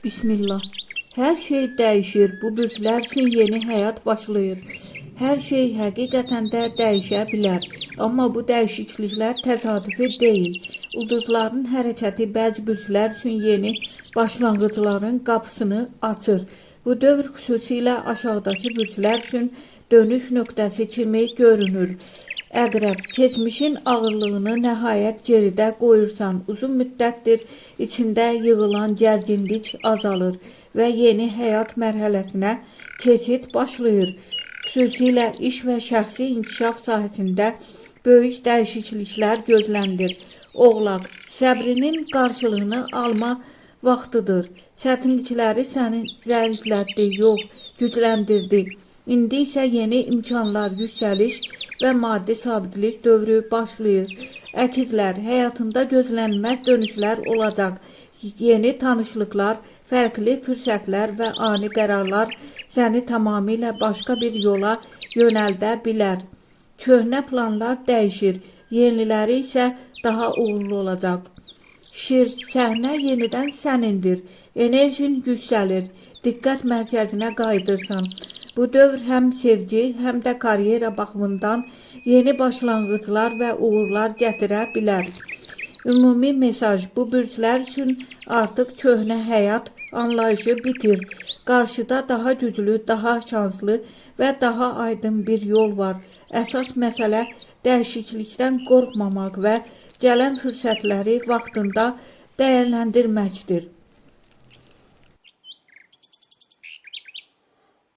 Bismillah. Hər şey dəyişir. Bu bürclər üçün yeni həyat başlayır. Hər şey həqiqətən də dəyişə bilər. Amma bu dəyişikliklər təsadüfi deyil. Ulduzların hərəkəti bəzi bürclər üçün yeni başlanğıcların qapısını açır. Bu dövr xüsusilə aşağıdakı bürclər üçün dönüş nöqtəsi kimi görünür. Əqrəb, keçmişin ağırlığını nəhayət geridə qoyursan. Uzun müddətdir içində yığılan gərginlik azalır və yeni həyat mərhələsinə keçid başlayır. Xüsusilə iş və şəxsi inkişaf sahəsində böyük dəyişikliklər gözlənilir. Oğlaq, səbrinin qarşılığını alma vaxtıdır. Çətinlikləri səni zəiflətdi, yox, gücləndirdi. İndi isə yeni imkanlar, yüksəliş və maddi sabitlik dövrü başlayır. Əkizlər, həyatında gözlənilməz dönüşlər olacaq. Yeni tanışlıqlar, fərqli fürsətlər və ani qərarlar səni tamamilə başqa bir yola yönəldə bilər. Köhnə planlar dəyişir, yeniləri isə daha uğurlu olacaq. Şir, səhnə yenidən sənindir, enerjin yüksəlir, diqqət mərkəzinə qayıdırsan. Bu dövr həm sevgi, həm də karyera baxımından yeni başlanğıclar və uğurlar gətirə bilər. Ümumi mesaj, bu bürclər üçün artıq köhnə həyat anlayışı bitir. Qarşıda daha güclü, daha şanslı və daha aydın bir yol var. Əsas məsələ dəyişiklikdən qorxmamaq və gələn fürsətləri vaxtında dəyərləndirməkdir.